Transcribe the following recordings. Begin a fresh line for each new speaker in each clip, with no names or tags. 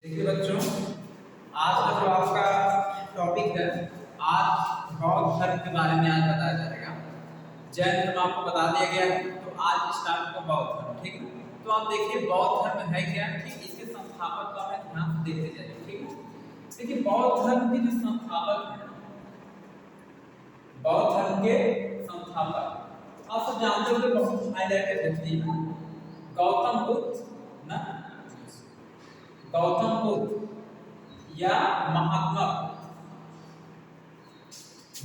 देखिए बच्चों, आज का जो आपका टॉपिक है, आज बौद्ध धर्म के बारे में आज बताया जाएगा। जैन धर्म आपको बता दिया गया है, तो आज स्टार्ट होगा बौद्ध धर्म। ठीक है, तो आप देखिए बौद्ध धर्म है क्या। ठीक, इसके संस्थापक का हमें ध्यान से देखते जाइए। ठीक है, देखिए बौद्ध धर्म के जो संस्थापक हैं, बौद्ध धर्म के संस्थापक आप सब जानते हो कि बहुत हाईलाइटेड व्यक्ति है गौतम बुद्ध ना, गौतम बुद्ध या महात्मा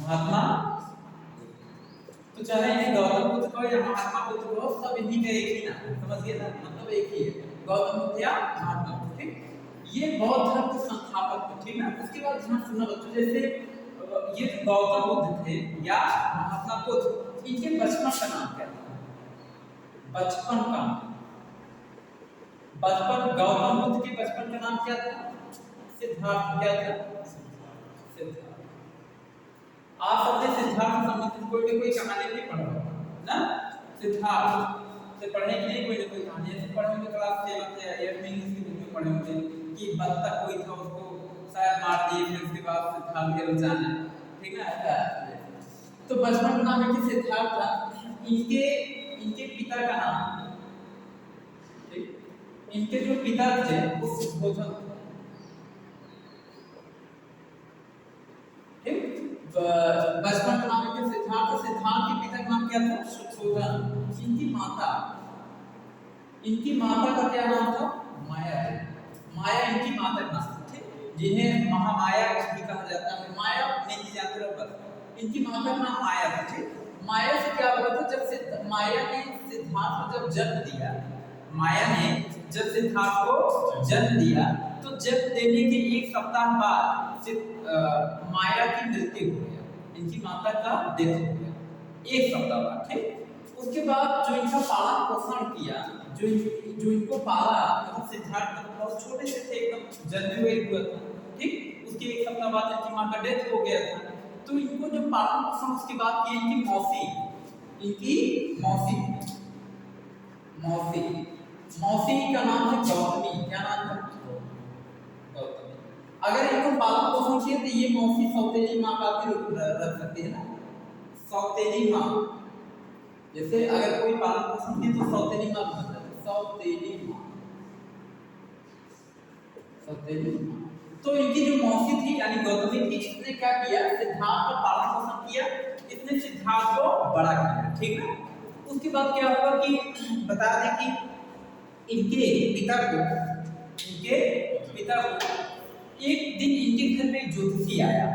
महात्मा तो चाहे इन्हें गौतम बुद्ध को या महात्मा बुद्ध को, सब इन्हीं का एक ही नाम, समझिए ना, मतलब एक ही है, गौतम बुद्ध या महात्मा बुद्ध। ठीक, ये बौद्ध धर्म के संस्थापक थे। ठीक ना, उसके बाद ध्यान सुनना बच्चों, जैसे ये जो गौतम बुद्ध थे या महात्मा बुद्ध, इनके बचपन का नाम क्या था? बचपन गौतम बुद्ध के बचपन का नाम क्या था? सिद्धार्थ। क्या था? सिद्धार्थ। आप सबने सिद्धार्थ से संबंधित कोई ना कोई कहानी भी पढ़ा ना, सिद्धार्थ से पढ़ने के लिए कोई ना कोई कहानी ऐसे पढ़े होंगे, क्लास 7 या 8 में इंग्लिश की बुक में पढ़े होंगे कि बत्तख कोई था, उसको शायद मार दिए, फिर उसके बाद सिद्धार्थ के बचाना। ठीक है, ऐसा। तो बचपन का नाम है सिद्धार्थ था। इनके पिता का नाम, इनके जो पिता थे वो सुद्धोधन थे। ठीक, बचपन का नाम है सिद्धार्थ। सिद्धार्थ के पिता का नाम क्या था? सुद्धोधन। इनकी माता का क्या नाम था? माया। माया इनकी माता का नाम था। ठीक, जिन्हें महामाया भी कहा जाता है। माया नहीं जानते हो, बस इनकी माता का नाम माया था। ठीक, माया से क्या हुआ था? जब माया ने सिद्धार्थ को जब जन्म दिया, माया ने जब सिद्धार्थ को जन्म दिया, तो जन्म देने के एक सप्ताह बाद माया की मृत्यु हो गया, इनकी माता का डेथ हो गया एक सप्ताह बाद। ठीक, उसके बाद जो इनका पालन पोषण किया, जो इनको पाला, मतलब सिद्धार्थ बहुत छोटे से थे, एकदम जन्मे हुआ था। ठीक, उसके एक सप्ताह बाद इनकी माँ का डेथ हो गया था। तो इनको जो पालन पोषण उसके बाद किया इनकी मौसी का नाम है गौतमी। क्या नाम है? गौतमी। अगर इनको पालन पोषण किया तो ये मौसी सौतेली माँ का भी रख सकते हैं ना, सौतेली माँ। जैसे अगर कोई पालन पोषण किया तो सौतेली माँ बन जाती है, सौतेली माँ। तो इनकी जो मौसी थी यानी गौतमी थी, इसने क्या किया? सिद्धार्थ का पालन पोषण किया, इसने सिद्धार्थ को बड़ा किया। ठीक है, उसके बाद क्या हुआ कि बता दें कि इनके पिता को एक दिन इनके घर में ज्योतिषी आया।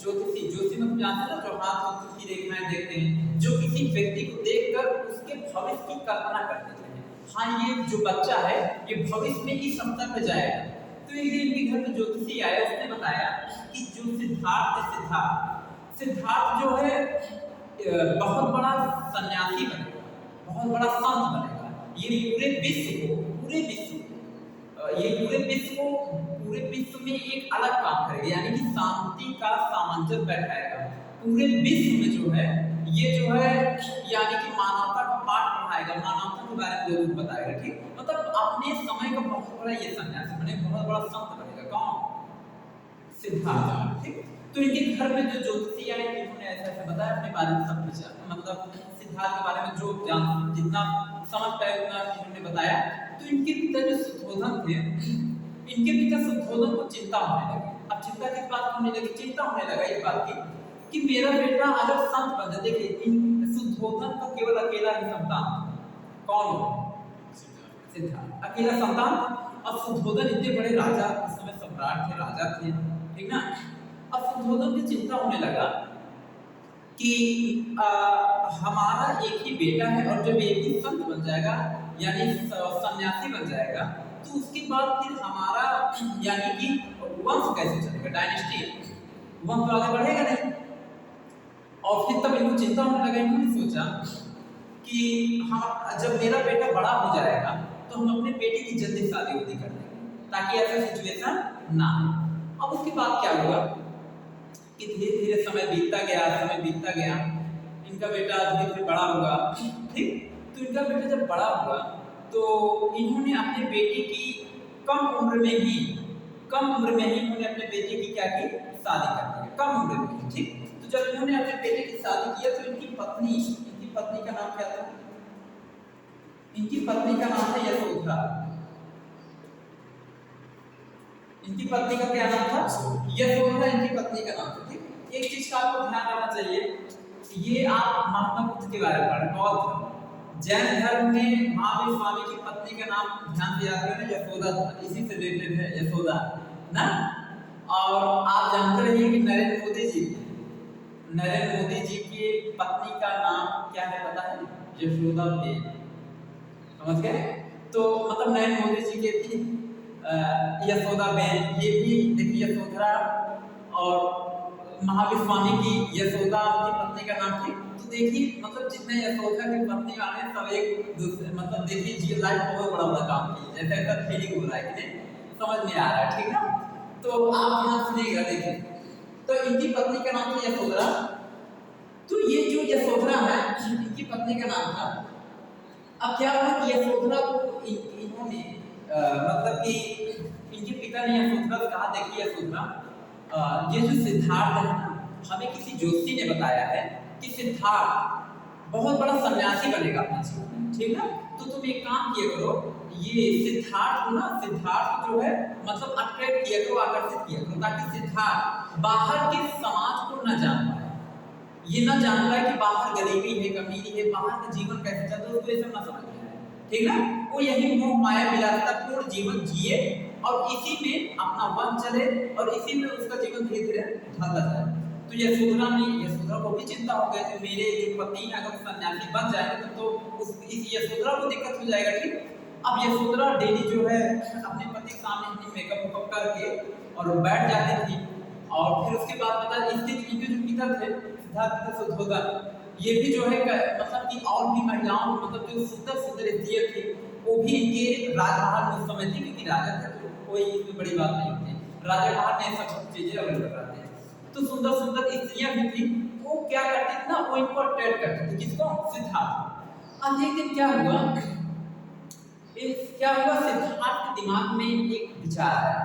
ज्योतिषी मतलब जानते हैं ना, जो हाथ में की रेखाएं देखते हैं, जो किसी व्यक्ति को देखकर उसके भविष्य की कल्पना कर देते हैं। हाँ, ये जो बच्चा है ये भविष्य में इस स्तर पे जाएगा। तो एक दिन इनके घर में ज्योतिषी आया, उसने बताया कि जो सिद्धार्थ जो है बहुत बड़ा सन्यासी बनेगा, बहुत बड़ा संत बनेगा। ये पूरे विश्व में एक अलग काम करेगा, यानी कि शांति का सामंजस्य बैठाएगा पूरे विश्व में। जो है ये जो है यानी कि मानवता का पाठ पढ़ाएगा, मानवता के बारे में लोगों को बताएगा। ठीक, मतलब अपने समय का बहुत बड़ा ये सन्यासी बने, बहुत बड़ा संत बनेगा। कौन? सिद्धार्थ। ठीक, तो इनके घर में जो ज्योतिषी आए, इन्होंने ऐसा बताया अपने बारे में सब कुछ, मतलब सिद्धार्थ के बारे में जो जितना समझ पाए उतना इन्होंने बताया। तो इनके पिता जो सुद्धोधन थे, इनके पिता सुद्धोधन को चिंता होने लगी। अब चिंता किस बात होने लगी? चिंता होने लगा इस बात की कि मेरा बेटा अगर संत बन जाए। देखिए सुद्धोधन का केवल अकेला ही संतान, कौन? सिद्धार्थ अकेला संतान। अब सुद्धोधन इतने बड़े राजा, उस समय सम्राट थे, राजा थे। ठीक ना, अब सुद्धोधन की चिंता होने लगा कि हमारा एक ही बेटा है, और जब एक ही संत बन जाएगा यानी सन्यासी बन जाएगा, तो उसके बाद फिर हमारा यानी कि वंश कैसे चलेगा, डायनेस्टी वंश तो आगे बढ़ेगा नहीं। और फिर तब इनको चिंता होने लगा। इन्होंने सोचा कि हम जब मेरा बेटा बड़ा हो जाएगा तो हम अपने बेटे की जल्दी शादी कर देंगे, ताकि ऐसा सिचुएशन ना हो। अब उसके बाद क्या हुआ कि धीरे धीरे समय बीतता गया, इनका बेटा धीरे धीरे बड़ा हुआ। ठीक, तो इनका बेटा जब बड़ा हुआ तो इन्होंने अपने बेटे की कम उम्र में ही कम उम्र में ही उन्होंने अपने बेटे की क्या की, शादी कर दी, कम उम्र में। ठीक, तो जब इन्होंने अपने बेटे की शादी किया तो इनकी पत्नी का नाम क्या था? इनकी पत्नी का नाम था यशोधरा। इनकी पत्नी का क्या नाम था? यशोधरा इनकी पत्नी का नाम था। ठीक, एक चीज का आपको ध्यान रखना चाहिए, ये आप महात्मा बुद्ध के बारे में पढ़ें, बौद्ध जैन धर्म में महावीर स्वामी की पत्नी का नाम ध्यान से याद करें, यशोदा था, इसी से रिलेटेड है यशोदा ना। और आप जानते रहिए कि नरेंद्र मोदी जी की पत्नी का नाम क्या है पता है? यशोदा बेन, समझ गए? तो मतलब नरेंद्र मोदी जी के भी यशोदा बेन, ये भी देखिए यशोधरा, और महावीर स्वामी की यशोदा की पत्नी का नाम थी। तो देखिए मतलब जितने यशोदा की पत्नी वाले सब एक दूसरे, मतलब देखिए जी लाइफ बहुत बड़ा काम की, जैसे ऐसा फीलिंग हो रहा है कि नहीं, समझ में आ रहा है, ठीक ना? तो आप ध्यान सुनिएगा, देखिए तो इनकी पत्नी का नाम था यशोधरा। तो ये जो यशोधरा है इनकी पत्नी का नाम था। अब क्या हुआ कि यशोधरा को इन्होंने मतलब कि इनके पिता ने यशोधरा से कहा, देखिए यशोधरा, ये जो सिद्धार्थ है ना, हमें किसी ज्योतिषी ने बताया है कि सिद्धार्थ बहुत बड़ा सन्यासी बनेगा अपने जीवन में, ठीक है? तो तुम एक काम किया करो, ये सिद्धार्थ जो है मतलब अट्रैक्ट किया करो, आकर्षित किया करो, ताकि सिद्धार्थ बाहर के समाज को न जान पाए, ये ना जान पाए कि बाहर गरीबी है, अमीरी है, बाहर का जीवन कैसे चलता है, उसको ये सब ना समझ में आए, ठीक ना? वो यही मोह माया विलासितापूर्ण जीवन जिए और इसी में अपना वन चले और इसी में उसका जीवन धीरे धीरे ढलता जाए। तो यशोधरा को भी चिंता हो गई कि मेरे जो पति हैं अगर सन्यासी बन जाएंगे तो इस यशोधरा को दिक्कत हो जाएगा, ठीक? अब यशोधरा डेली जो है अपने पति के सामने अपनी मेकअप करके और बैठ जाती थी, और फिर उसके बाद पता इनके जो पिता थे सिद्धार्थ शोधोधन, ये भी जो है मतलब कि और भी महिलाओं मतलब जो सुंदर स्त्रियां थी वो भी इनके राजमहल में उस समय थी, क्योंकि राजा थे तो कोई इसमें बड़ी बात नहीं होती, राजा बाहर में सब चीजें अवेलेबल कराते हैं। तो सुंदर स्त्रियां भी थी, वो क्या करती थी ना, वो इनको अट्रैक्ट करती थी, किसको? सिद्धार्थ। अब एक दिन क्या हुआ, सिद्धार्थ के दिमाग में एक विचार आया,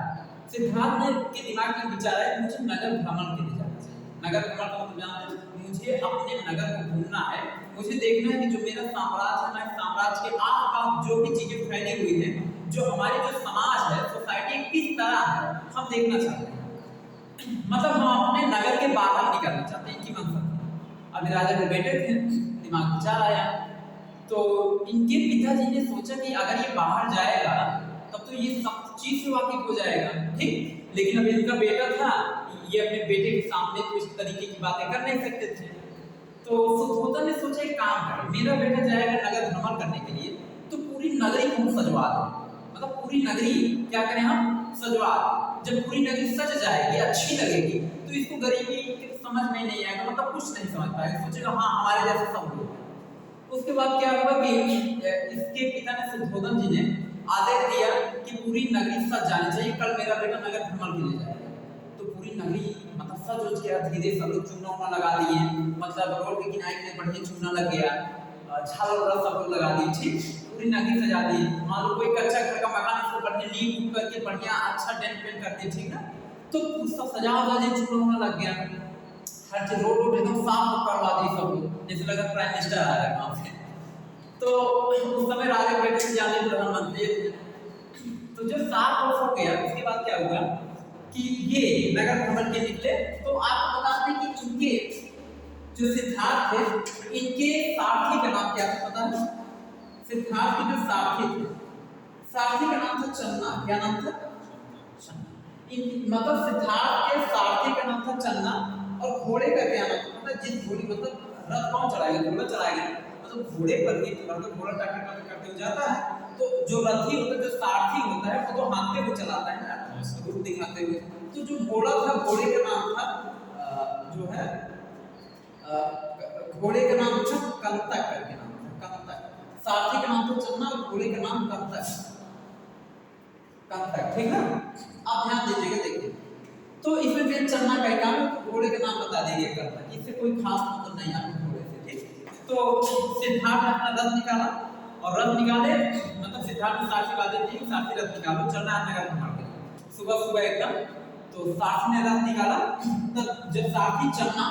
के दिमाग में विचार आया, मुझे नगर भ्रमण के लिए जाना चाहिए। नगर भ्रमण का मतलब जानते हैं, मुझे अपने नगर को घूमना है, मुझे देखना है कि जो मेरा साम्राज्य है ना, साम्राज्य के आसपास जो भी चीजें फैली हुई है, जो हमारे जो समाज है, सोसाइटी किस तरह है, हम देखना चाहते हैं। मतलब हम अपने नगर के बाहर निकलना चाहते हैं, इनकी मंशा थी। अभी राजा के बेटे थे, दिमाग विचार आया, तो इनके पिताजी ने सोचा कि अगर ये बाहर जाएगा तब तो ये सब चीज से वाकिफ हो जाएगा, ठीक? लेकिन अब इनका बेटा था, ये अपने बेटे के सामने तो इस तरीके की बातें कर नहीं सकते थे। तो सुद्धोधन ने सोचा एक काम करें, मेरा बेटा जाएगा नगर भ्रमण करने के लिए, तो पूरी नगरी को हम सजवा दें, मतलब पूरी नगरी क्या करें हम, सजवा दें। जब पूरी नगरी सज जाएगी, अच्छी लगेगी, तो इसको गरीबी समझ में नहीं आएगा, मतलब कुछ नहीं समझ पाएगा, सोचेगा हाँ हमारे जैसे सब लोग। उसके बाद क्या हुआ कि इसके पिता ने सुद्धोधन जी ने आदेश दिया कि पूरी नगरी सज जानी चाहिए, कल मेरा बेटा नगर भ्रमण के लिए जाएगा। तो पूरी नगरी मतलब सज उज गया, धीरे सब लोग चूना लगा दिए, मतलब रोड के किनारे बढ़िया चूना लग गया, झालर सब लोग लगा दिए, ठीक? पूरी नगरी सजा दी। मान लो कोई कच्चा घर का मकान है, उसको बढ़िया नींव करके बढ़िया अच्छा डेंट पेंट कर दिए, ठीक ना? तो सब सजा हुआ जी, चूना लग गया, हर चीज रोड एकदम साफ करवा दी सब लोग, जैसे लगा प्राइम मिनिस्टर आ रहा है वहां से। तो उस समय राजा बेटे से ज्यादा प्रधानमंत्री थे। तो जब 7 वर्ष हो गया, उसके बाद क्या हुआ कि ये नगर भ्रमण के निकले। तो आपको बताते हैं कि इनके जो सिद्धार्थ थे, इनके सारथी का नाम क्या था पता है? सिद्धार्थ के जो सारथी थे, सारथी का नाम था चन्ना। क्या नाम था? मतलब सिद्धार्थ के सारथी का नाम था चन्ना, और घोड़े का क्या नाम था? जिस घोड़ी मतलब रथ कौन चलाएगा? घोड़ा चलाएगा, मतलब घोड़े पर भी मतलब घोड़ा टाके करते हुए जाता है, तो जो रथी होता है, जो सारथी होता है, वो तो हाथते हुए चलाता है ना, रूप दिखाते हुए। तो जो घोड़ा था, घोड़े का नाम था जो है घोड़े का नाम था कंतक करके नाम था, कंतक। सारथी का नाम था चन्ना और घोड़े का नाम कंतक, ठीक है? आप ध्यान दीजिएगा, देखिए तो इसमें मेन चन्ना का काम है, तो घोड़े का नाम बता दीजिए कंतक, इससे कोई खास मतलब नहीं आता घोड़े से, ठीक? तो सिद्धार्थ ने अपना रथ निकाला, और रथ निकाले मतलब सिद्धार्थ ने सारथी बातें दी, सारथी रथ निकालो, चलना है नगर भ्रमण के। सुबह सुबह एकदम। तो सारथी ने रथ निकाला, तब जब सारथी चलना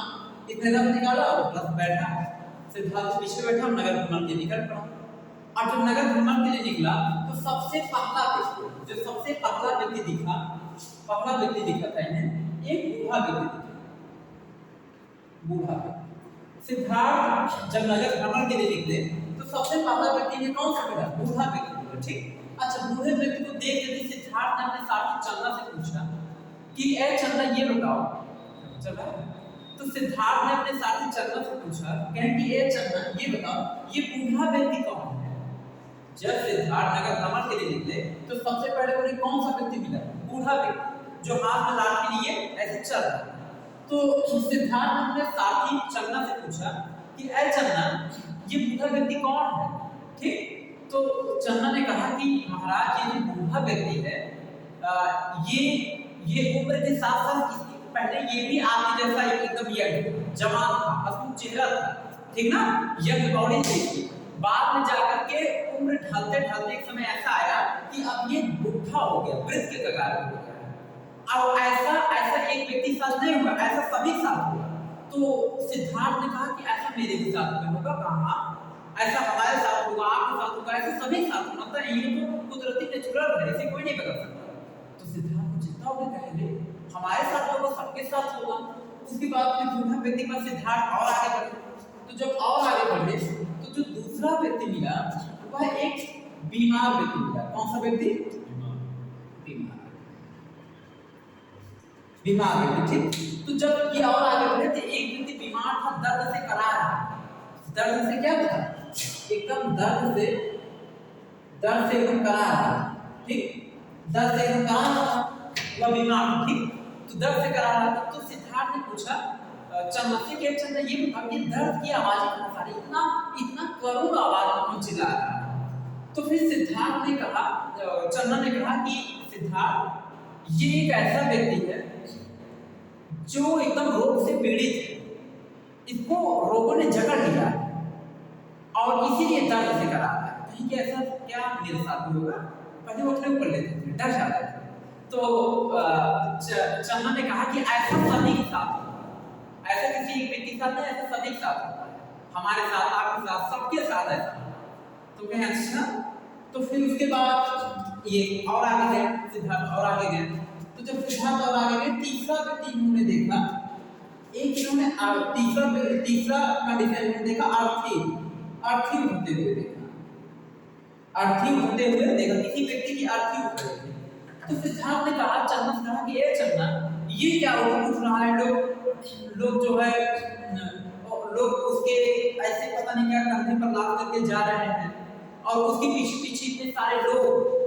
इतने रथ निकाला और रथ बैठा, सिद्धार्थ पीछे बैठा, नगर भ्रमण के निकल पड़ा। और जब नगर भ्रमण के लिए निकला तो सबसे पहला व्यक्ति, जो सबसे पहला व्यक्ति दिखा, पहला व्यक्ति दिखा था इन्हें, एक बूढ़ा व्यक्ति दिखा, बूढ़ा। सिद्धार्थ जब नगर भ्रमण के लिए निकले तो सबसे पहला व्यक्ति ने कौन सा मिला? बूढ़ा व्यक्ति, ठीक। अच्छा, बूढ़े व्यक्ति को देख के सिद्धार्थ ने अपने साथी चंदा से पूछा कि ए चंदा ये बताओ, चला। तो सिद्धार्थ ने अपने साथी चंदा से पूछा, कहे कि ए चंदा ये बताओ, ये बूढ़ा व्यक्ति कौन है? जब सिद्धार्थ नगर भ्रमण के लिए निकले तो सबसे पहले उन्हें कौन सा व्यक्ति मिला? बूढ़ा व्यक्ति, जो हाथ में लाठी लिए ऐसे चल रहा। तो सिद्धार्थ ने अपने साथी चंदा से पूछा कि ए चंदा ये बूढ़ा व्यक्ति कौन है, ठीक। तो चंदा ने कहा कि महाराज ये जो बूढ़ा व्यक्ति है ये उम्र के साथ साथ पहले ये भी आपके जैसा एकदम यंग जवान था, हंसमुख चेहरा था, ठीक ना, यंग बॉडी थी। बाद में जाकर के उम्र ढलते ढलते एक समय ऐसा आया कि अब ये बुढ़ा हो गया, वृद्ध के कगार पे हो गया। अब ऐसा एक व्यक्ति साथ नहीं हुआ, ऐसा सभी साथ हुआ। तो सिद्धार्थ ने कहा कि ऐसा मेरे भी साथ में होगा, कहा ऐसा हमारे साथ होगा, आपके साथ होगा, ऐसा सभी साथ होगा, मतलब ये तो कुदरती नेचुरल है, इसे कोई नहीं बदल सकता। तो सिद्धार्थ को चिंता हो गई, कहेंगे हमारे साथ होगा, सबके साथ होगा। उसके बाद फिर दूसरा व्यक्ति पर सिद्धार्थ और आगे बढ़े। तो जब और आगे बढ़े तो जो दूसरा व्यक्ति मिला वह एक बीमार व्यक्ति मिला। कौन सा व्यक्ति? बीमार व्यक्ति, ठीक। तो जब ये और आगे बढ़े तो एक व्यक्ति बीमार था, दर्द से करा रहा। दर्द से क्या था? एकदम दर्द से एकदम करा रहा, ठीक। दर्द से एकदम करा रहा, वह बीमार, ठीक। तो दर्द से करा रहा। तो सिद्धार्थ ने पूछा चंदा से कि चंदा ये बताओ, ये दर्द की आवाज कहाँ से आ रही, इतना करुण आवाज में चिल्ला रहा है। तो फिर सिद्धार्थ ने कहा, चंदा ने कहा कि सिद्धार्थ ये एक ऐसा व्यक्ति है जो एकदम रोग से पीड़ित है, इसको रोगों ने जकड़ लिया और इसीलिए दर्द से करा रहा है। कहीं कि ऐसा क्या मेरे साथ भी होगा? पहले वो अपने ऊपर लेते थे, डर जाते थे। तो चंदा ने कहा कि ऐसा सभी के साथ होगा, ऐसा किसी एक व्यक्ति के साथ नहीं, ऐसा सभी के साथ होता है, हमारे साथ, आपके साथ, सबके साथ ऐसा। तो कहें अच्छा। तो फिर उसके बाद ये और आगे गए, सिद्धार्थ और आगे गए। तो जब सिद्धार्थ और आगे गए, तीसरा व्यक्ति इन्होंने देखा, एक इन्होंने तीसरा कंडीशन में देखा, अर्थी उठते हुए देखा, अर्थी उठते हुए देखा, किसी व्यक्ति की अर्थी उठ रही है। तो सिद्धार्थ ने कहा, चंदा से कहा कि ये चंदा ये क्या उठ रहा है? लोग जो है लोग उसके ऐसे पता नहीं क्या कंधे पर लाद करके जा रहे हैं और उसके पीछे पीछे इतने सारे लोग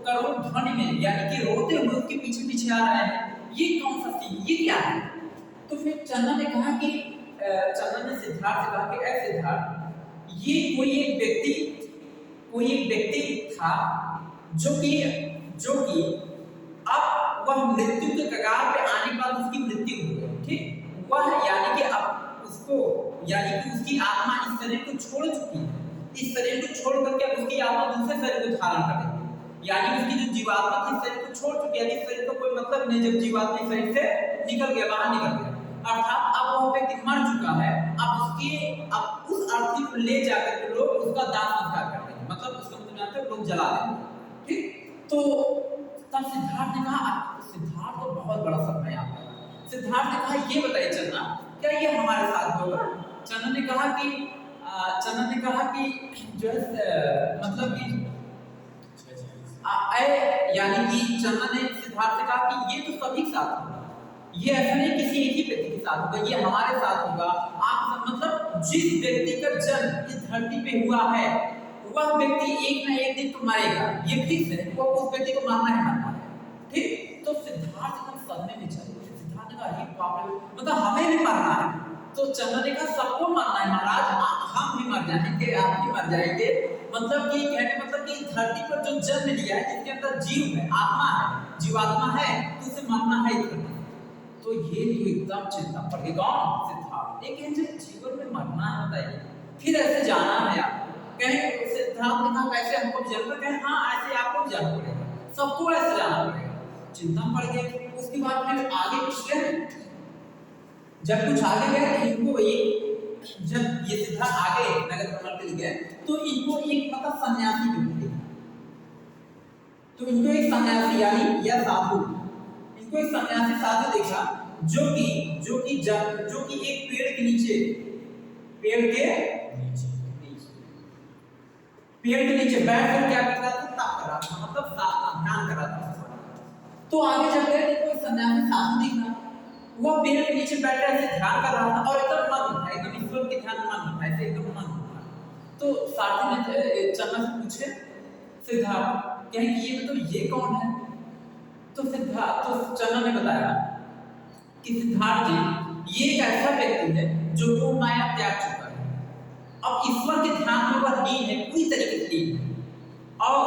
करोड़ ध्वनि में यानी कि रोते हुए उसके पीछे पीछे आ रहे हैं, ये कौन सा सीन, ये क्या है? तो फिर चंदा ने कहा कि चंदा ने सिद्धार्थ से कहा कि ऐ सिद्धार्थ, ये कोई एक व्यक्ति था जो कि अब वह मृत्यु के कगार पे आने के बाद उसकी मृत्यु हो गई, ठीक। वह यानी कि अब उसकी आत्मा इस शरीर को छोड़ चुकी है, इस शरीर को छोड़ करके अब उसकी आत्मा दूसरे शरीर को धारण करेगी, यानी उसकी जो जीवात्मा थी शरीर को छोड़ चुकी है, इस शरीर का कोई मतलब नहीं, जब जीवात्मा इस शरीर से निकल गया, बाहर निकल गया, अर्थात अब वह व्यक्ति मर चुका है। अब उस अर्थी को ले जाकर के लोग उसका दाह संस्कार कर देंगे, मतलब उसका मतलब लोग जला देंगे, ठीक। तो तब सिद्धार्थ ने कहा, सिद्धार्थ को बहुत बड़ा सपना याद आया। सिद्धार्थ ने कहा, ये बताइए चंदा, क्या ये हमारे साथ होगा? चंदा ने कहा कि जो है मतलब कि यानी कि चंदा ने सिद्धार्थ से कहा कि ये तो सभी के साथ होगा, ये ऐसा नहीं किसी एक ही व्यक्ति के साथ होगा, ये हमारे साथ होगा। आप मतलब जिस व्यक्ति का जन्म इस धरती पे हुआ है वह व्यक्ति एक ना एक दिन तो मरेगा, ये फिक्स है, वो उस व्यक्ति को मारना है, ठीक। तो सिद्धार्थ एकदम सदमे में चले गए। सिद्धार्थ ने कहा, ये बाप रे, मतलब हमें भी मरना है? तो चंदा ने कहा, सबको मरना है महाराज, हम भी मर जाएंगे, आप भी मर जाएंगे, मतलब कि कहने मतलब कि धरती पर जो जन्म लिया है, जिसके अंदर जीव है, आत्मा है, जीवात्मा है, तो उसे मरना है इधर। तो ये तो एकदम चिंता पड़ गई। कौन? सिद्धार्थ। एक जीवन में मरना है, बताइए, फिर ऐसे जाना है आपको? कहे सिद्धार्थ ने कहा, कैसे हमको जाना? कहे हाँ, ऐसे आपको जाना पड़ेगा, सबको ऐसे जाना पड़ेगा। चिंता में पड़ गए। उसके बाद फिर आगे कुछ गए, जब कुछ आगे गए तो इनको एक, जब ये सिद्धार्थ आगे नगर भ्रमण के लिए गए तो इनको एक मतलब सन्यासी मिले, तो इनको एक सन्यासी यानी या साधु, इनको एक सन्यासी साधु देखा जो कि एक पेड़ के नीचे, पेड़ के नीचे बैठकर क्या कर रहा था, तप कर रहा था, मतलब ध्यान कर रहा था। तो आगे जब गए तो कोई सन्यासी साधु दिखा, वह पेड़ के नीचे बैठ कर ऐसे ध्यान कर रहा था और एकदम मग्न था, एकदम ईश्वर के ध्यान में मग्न था, ऐसे एकदम मग्न था। तो साधु ने चन्ना से पूछे सिद्धार्थ, कहे कि ये मतलब ये कौन है? तो चन्ना ने बताया कि सिद्धार्थ जी ये एक ऐसा व्यक्ति है जो मोह माया त्याग चुका है, अब ईश्वर के ध्यान में वह लीन है, पूरी तरीके से लीन है, और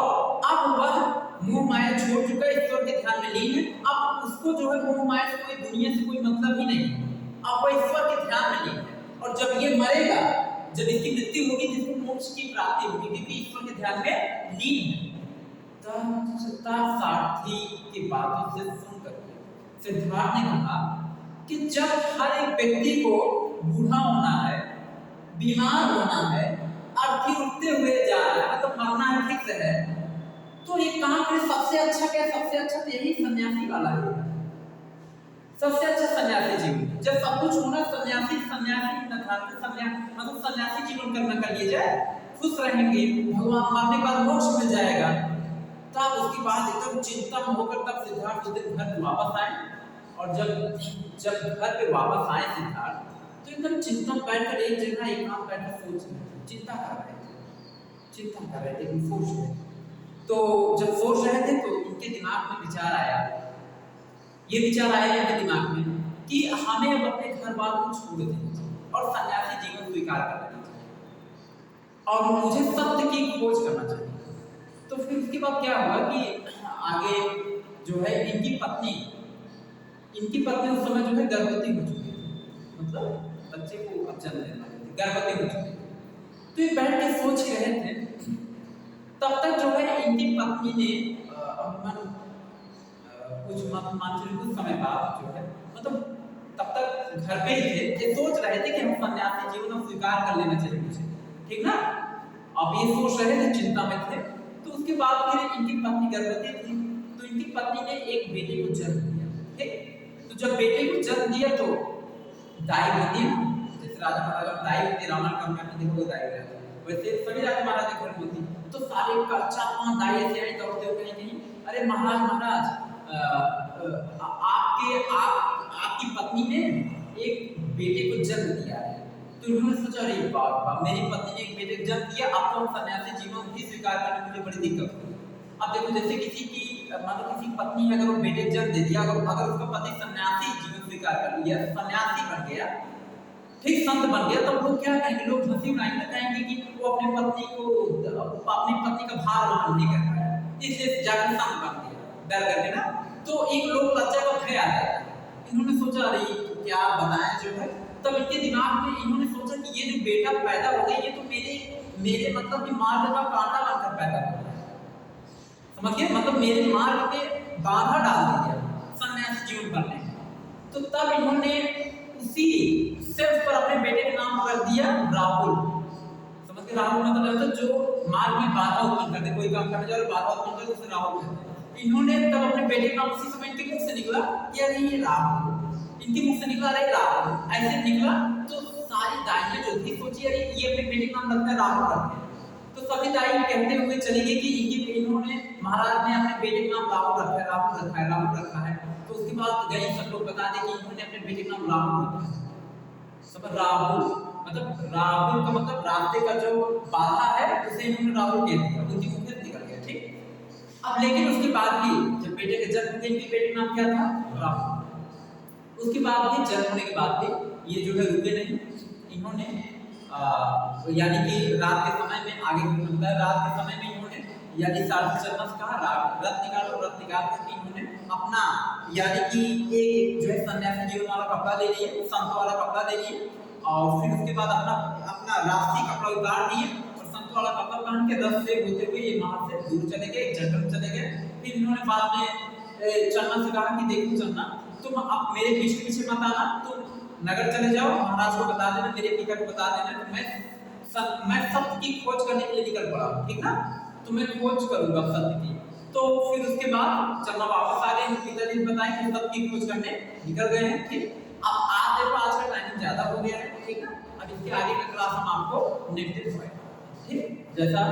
अब वह मोह माया छोड़ चुका है, ईश्वर के ध्यान में लीन है। अब उसको जो है मोह माया से कोई दुनिया से कोई मतलब ही नहीं है, अब वह ईश्वर के ध्यान में लीन है। और जब ये मरेगा, जब इसकी मृत्यु होगी, जिसको मोक्ष की प्राप्ति होगी, क्योंकि ईश्वर के ध्यान में लीन है। सारथी की बातों से सुनकर सिद्धार्थ ने कहा कि जब हर एक व्यक्ति को बूढ़ा होना है, बीमार होना है, अर्थी उठते हुए जा रहा है, मतलब मरना है, फिक्स है, तो एक काम करे, सबसे अच्छा क्या, सबसे अच्छा तो यही सन्यासी वाला है, सबसे अच्छा सन्यासी जीवन। जब सब कुछ होना, मतलब सन्यासी जीवन करना कर लिया जाए, खुश रहेंगे, भगवान मरने के बाद मोक्ष मिल जाएगा। तब उसके बाद एकदम चिंता में होकर तब सिद्धार्थ उस दिन घर वापस आए, और जब घर पे वापस आए सिद्धार्थ, तो एकदम चिंता में बैठकर एक जगह एकांत बैठकर सोच रहे थे, चिंता कर रहे थे, सोच रहे थे। तो जब सोच रहे थे तो इनके दिमाग में विचार आया, ये विचार आया इनके दिमाग में कि हमें अब अपने घर बार को छोड़ देना चाहिए और सन्यासी जीवन स्वीकार कर लेना चाहिए, और मुझे सत्य की खोज करना चाहिए। तो फिर उसके बाद क्या हुआ कि आगे जो है इनकी पत्नी उस समय जो है गर्भवती हो चुकी थी, मतलब बच्चे को अब जन्म देना थी, गर्भवती हो चुकी थी। तो ये बैठ के सोच ही रहे थे, तब तक जो है इनकी पत्नी ने कुछ समय बाद जो है, मतलब तब तक घर पे ही थे, ये सोच रहे थे कि हम सन्यासी जीवन स्वीकार कर लेना चाहिए मुझे, ठीक ना। अब ये सोच रहे थे, चिंता में थे। तो उसके बाद फिर इनकी पत्नी गर्भवती थी, तो इनकी पत्नी ने एक बेटे को जन्म दिया, ठीक। तो जब बेटे को जन्म दिया तो दाई होती है, जैसे राजा महाराजा दाई होती, रामायण में देखोगे दाई रहता है, वैसे सभी राजा महाराजा घर में होती। तो सारे का 4-5 दाई ऐसे आई दौड़ते हुए कहीं, अरे महाराज आपकी पत्नी ने एक बेटे को जन्म दिया है। तो उन्होंने सोचा, अरे बाप, मेरी पत्नी ने एक बेटे को जन्म दिया, अब तो हम सन्यासी जीवन भी स्वीकार करने में मुझे बड़ी दिक्कत हुई। अब देखो, जैसे किसी पत्नी है, अगर वो बेटे को जन्म दे दिया, अगर उसका पति सन्यासी जीवन स्वीकार कर लिया, सन्यासी बन गया, ठीक, संत बन गया, तो लोग क्या कहेंगे, लोग हंसी उड़ाएंगे, कहेंगे कि वो अपनी पत्नी का भार वहन नहीं कर पाया, इसलिए जाकर संत बन गया, डर करके ना। तो एक लोग लज्जा का भय आ जाता है। इन्होंने सोचा, अरे क्या बनाया जो है, तब इनके दिमाग में इन्होंने सोचा कि ये जो बेटा पैदा हो गया, ये तो मेरे मतलब कि मार्ग का कांटा बनकर पैदा हो गया, समझिए, मतलब मेरे मार्ग पे बाधा डाल दिया सन्यासी जीवन करने में। तो तब इन्होंने उसी से उस पर अपने बेटे का नाम रख दिया राहुल, समझ के, राहुल मतलब जो मार्ग में बाधा उत्पन्न कर दे, कोई काम करने जाए बाधा उत्पन्न कर दे, उसे राहुल कहते हैं। इन्होंने तब अपने बेटे का नाम उसी समय इनके मुख से निकला कि अरे ये राहुल, इनके मुख से निकला अरे राहुल, ऐसे निकला। तो सारी दाइयां जो थी सोची, अरे ये अपने बेटे का नाम रखता है राहुल रखते हैं। तो सभी दाई कहते हुए चली गई कि इन्होंने, महाराज ने अपने बेटे का नाम राहुल रखा है। तो उसके बाद गई, सब लोग बता दें कि इन्होंने अपने बेटे का नाम राहुल रखा है। सब राहुल का मतलब रास्ते का जो बाधा है उसे इन्होंने राहुल कह दिया, उनकी मुख से निकल गया, ठीक। अब लेकिन उसके बाद भी जब बेटे के जन्म के, इनके बेटे का नाम क्या था, राहुल। उसके बाद भी जन्म होने के बाद भी ये जो है रुके नहीं, इन्होंने यानी कि रात के समय में, आगे बताया, रात के समय में इन्होंने यानी साधु चरमस का रथ निकाल करके इन्होंने अपना यानी कि एक जो है सन्यासी जीवन वाला कपड़ा ले लिए, संत वाला कपड़ा ले लिए, और फिर उसके बाद अपना राष्ट्रीय कपड़ा उतार दिए और संत वाला कपड़ा पहन के रथ से होते हुए ये वहां से दूर चले गए, जंगल चले गए। फिर इन्होंने बाद में चन्ना से कहा कि देखो चन्ना, तुम अब मेरे पीछे पीछे मत आना, तुम नगर चले जाओ, महाराज को बता देना, मेरे पिता को बता देना कि मैं सत्य की खोज करने के लिए निकल पड़ा हूं, ठीक ना, तो मैं खोज करूंगा सत्य की। तो फिर उसके बाद चन्ना वापस आ गए, पिताजी ने बताया कि सत्य की खोज करने निकल गए हैं, ठीक। अब आज देखो आज का टाइमिंग ज्यादा हो गया है, ठीक ना, अब इसके आगे का क्लास हम आपको नेक्स्ट दिन पढ़ाएंगे, ठीक, जैसा